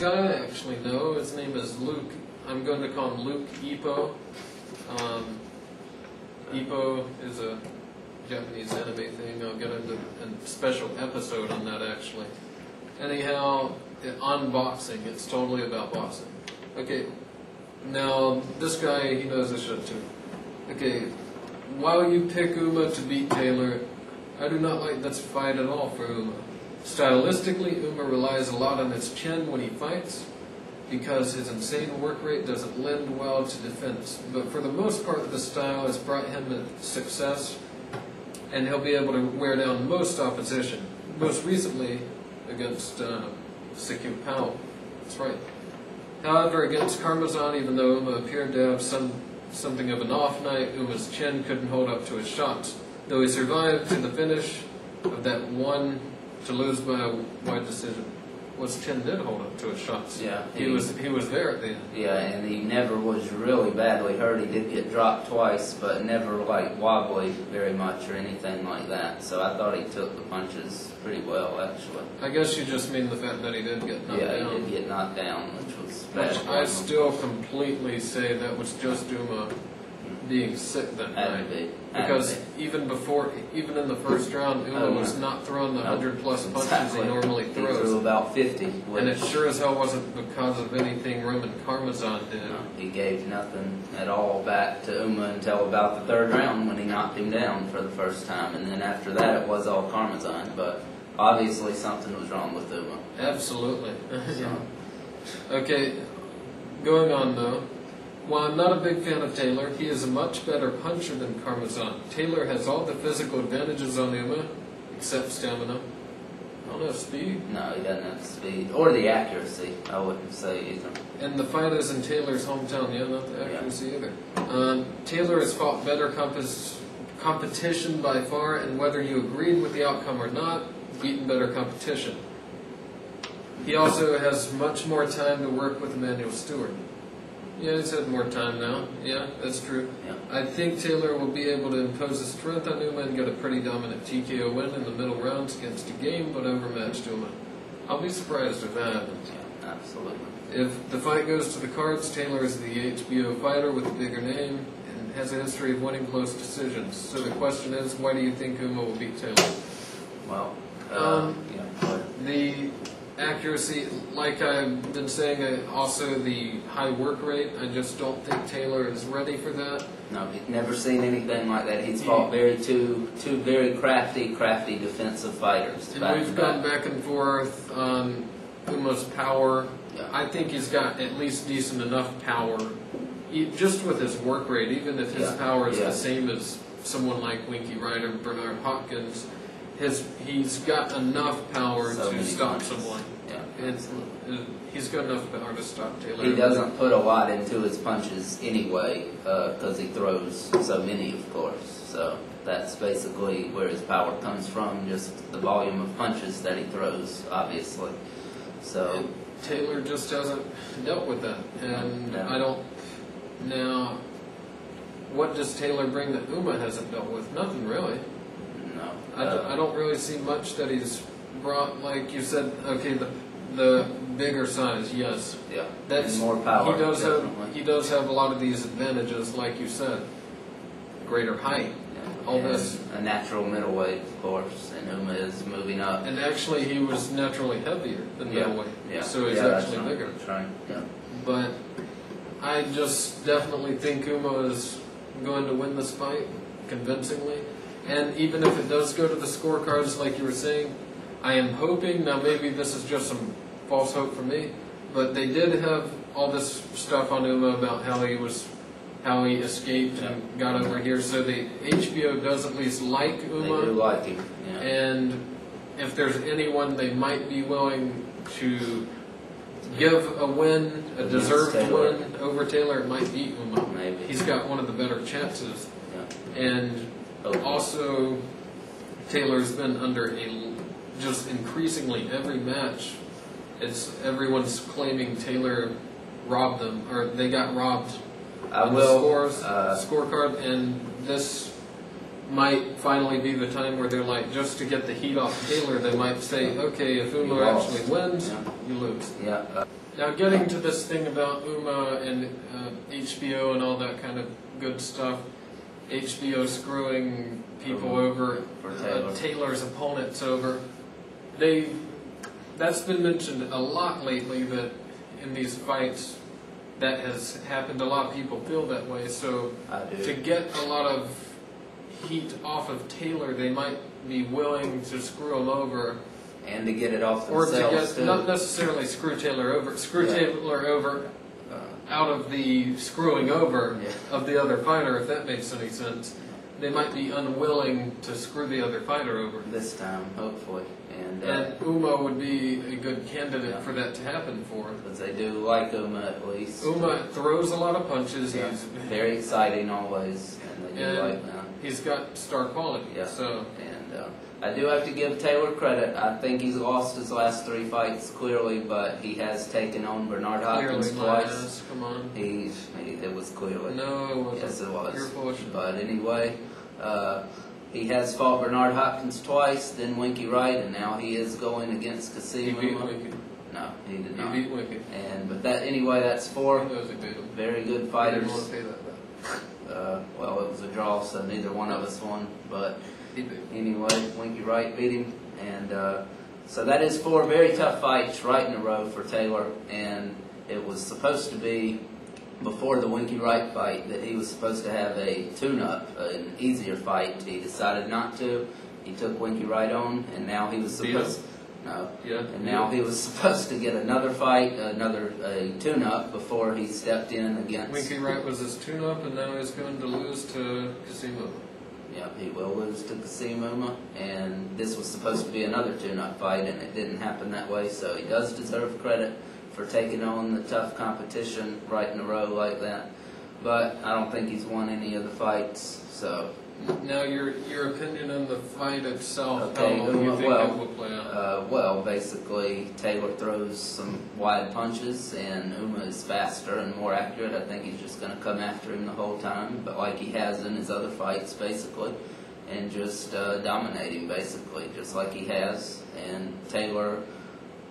guy I actually know. His name is Luke. I'm going to call him Luke Ippo. Ippo is a Japanese anime thing. I'll get into a special episode on that actually. Anyhow, on boxing, it's totally about boxing. Okay, now this guy, he knows his shit too. Okay, while you pick Uma to beat Taylor, I do not like this fight at all for Uma. Stylistically, Uma relies a lot on his chin when he fights, because his insane work rate doesn't lend well to defense. But for the most part, the style has brought him success, and he'll be able to wear down most opposition. Most recently, against Sikyu Powell. That's right. However, against Karmazan, even though Uma appeared to have something of an off night, Uma's chin couldn't hold up to his shots. Though he survived to the finish of that one to lose by a wide decision. His chin did hold up to his shots. Yeah, he was there at the end. Yeah, and he never was really badly hurt. He did get dropped twice, but never like wobbly very much or anything like that. So I thought he took the punches pretty well, actually. I guess you just mean the fact that he did get knocked down. Yeah, he did get knocked down, which was bad. Which I still completely say that was just Uma being sick that night. Because even in the first round, Uma was not throwing the 100+ punches he normally throws. He threw about 50. And it sure as hell wasn't because of anything Roman Karmazan did. No, he gave nothing at all back to Uma until about the third round when he knocked him down for the first time. And then after that, it was all Karmazan. But obviously something was wrong with Uma. Absolutely. Okay, going on though. While I'm not a big fan of Taylor, he is a much better puncher than Karmazan. Taylor has all the physical advantages on Uma, except stamina. I don't have speed. No, he doesn't have the speed. Or the accuracy, I wouldn't say either. And the fight is in Taylor's hometown, yeah, not the accuracy either. Taylor has fought better competition by far, and whether you agreed with the outcome or not, beaten better competition. He also has much more time to work with Emmanuel Stewart. Yeah, he's had more time now. Yeah, that's true. Yeah. I think Taylor will be able to impose his strength on Uma and get a pretty dominant TKO win in the middle rounds against a game but overmatched Uma. I'll be surprised if that happens. Yeah, absolutely. If the fight goes to the cards, Taylor is the HBO fighter with a bigger name and has a history of winning close decisions. So the question is, why do you think Uma will beat Taylor? Well, the accuracy, like I've been saying, also the high work rate. I just don't think Taylor is ready for that. No, he's never seen anything like that. He's fought two very crafty defensive fighters. And we've gone back and forth on Uma's power. Yeah. I think he's got at least decent enough power, just with his work rate. Even if his power is the same as someone like Winky Wright or Bernard Hopkins, he's got enough power to stop someone. Yeah, he's got enough power to stop Taylor. He doesn't put a lot into his punches anyway, because he throws so many, of course. So that's basically where his power comes from, just the volume of punches that he throws, obviously. So and Taylor just hasn't dealt with that, and I don't. Now, what does Taylor bring that Uma hasn't dealt with? Nothing really. No. I don't really see much that he's brought. Like you said, okay, the bigger size, yes. Yeah. That's and more power. He does have a lot of these advantages, like you said. Greater height. Yeah. All and this. A natural middleweight, of course, and Uma is moving up. And actually, he was naturally heavier than middleweight. Yeah. So he's actually that's bigger. That's right. Yeah. But I just definitely think Uma is going to win this fight convincingly. And even if it does go to the scorecards, like you were saying, I am hoping, now maybe this is just some false hope for me, but they did have all this stuff on Uma about how he escaped and got over here, so the HBO does at least like Uma. They do like him, yeah. And if there's anyone they might be willing to give a win, a deserved win over Taylor, it might be Uma. Maybe. He's got one of the better chances. Yeah. And also, Taylor's been under just increasingly every match. Everyone's claiming Taylor robbed them, or they got robbed on the scorecard, and this might finally be the time where they're like, just to get the heat off Taylor, they might say, okay, if Uma actually wins, you lose. Yeah. Now, getting to this thing about Uma and HBO and all that kind of good stuff, HBO screwing people over, For Taylor. Taylor's opponents over. That's been mentioned a lot lately, that in these fights that has happened. A lot of people feel that way. So I do. to get a lot of heat off of Taylor, they might be willing to screw him over. And to get it off Or to themselves, get, too. not necessarily screw Taylor over, Yeah. Taylor over out of the screwing over Yeah. of the other fighter, if that makes any sense. They might be unwilling to screw the other fighter over. This time, hopefully. And Uma would be a good candidate Yeah. for that to happen for. Because they do like Uma at least. Uma throws a lot of punches. Yeah. He's Very exciting always, and they do like that. He's got star quality. Yeah. So And I do have to give Taylor credit. I think he's lost his last 3 fights clearly, but he has taken on Bernard Hopkins clearly, my twice. ass. Come on. It was clearly. No, it wasn't. Yes, it was. You're full of shit. But anyway, he has fought Bernard Hopkins twice, then Winky Wright, and now he is going against He Kasim beat Uma. Winky. No, he did He not. beat Winky. But that anyway, that's 4 He knows he beat him. very good I fighters. didn't want to pay that back. Well, it was a draw, so neither one of us won. But He beat him. anyway, Winky Wright beat him, and so that is 4 very tough fights right in a row for Taylor. And it was supposed to be before the Winky Wright fight that he was supposed to have a tune-up, an easier fight. He decided not to. He took Winky Wright on, and now he was Beat him? supposed. No. Yeah. And now he was supposed to get another fight, a tune-up before he stepped in against. Winky Wright was his tune-up, and now he's going to lose to Casimo. Yeah, he will lose to Kasim Uma, and this was supposed to be another tune-up fight, and it didn't happen that way. So he does deserve credit for taking on the tough competition right in a row like that. But I don't think he's won any of the fights. So Now, your opinion on the fight itself, Okay, how long do you think well, it will play out? well, basically Taylor throws some wide punches, and Uma is faster and more accurate. I think he's just going to come after him the whole time, but like he has in his other fights, basically, and just dominate him, basically, just like he has. And Taylor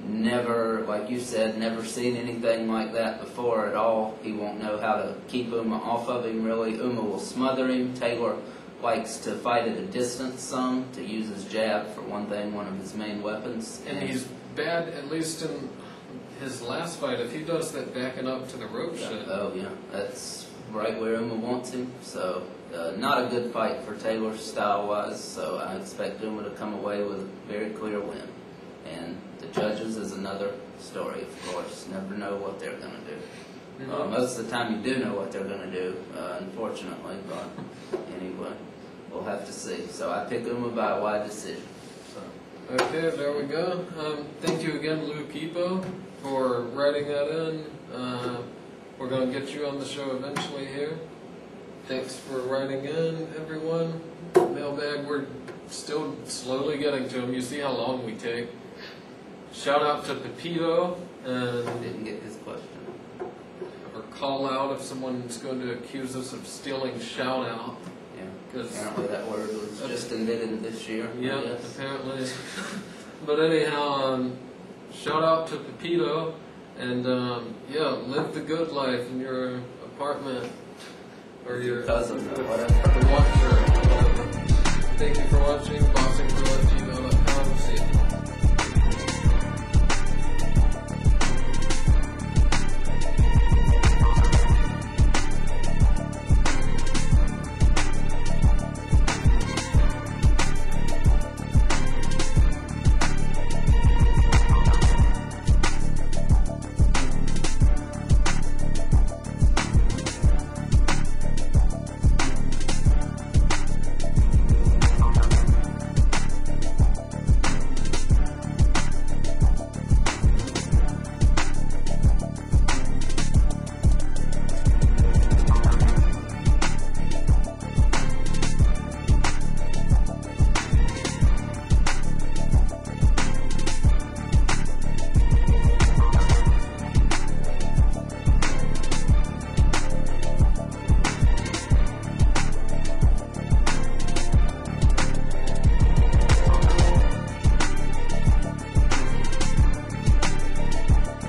never, like you said, never seen anything like that before at all. He won't know how to keep Uma off of him, really. Uma will smother him. Taylor likes to fight at a distance some, to use his jab, for one thing, one of his main weapons. And he's bad, at least in his last fight, if he does that backing up to the rope shit. Oh, yeah. That's right where Uma wants him. So, not a good fight for Taylor style-wise, so I expect Uma to come away with a very clear win. And the judges is another story, of course. Never know what they're going to do. Most of the time you do know what they're going to do, unfortunately, but anyway, we'll have to see. So I pick Uma by a wide decision. So. Okay, there we go. Thank you again, Lou Kipo, for writing that in. We're going to get you on the show eventually here. Thanks for writing in, everyone. Mailbag, we're still slowly getting to them. You see how long we take. Shout out to Pepito, and Didn't get his question. or call out if someone's going to accuse us of stealing shout out. Yeah. 'Cause- Apparently that word was just invented this year. I Yeah, guess. apparently. But anyhow, shout out to Pepito, and yeah, live the good life in your apartment or your Cousin or whatever. the watcher. Thank you for watching. Boss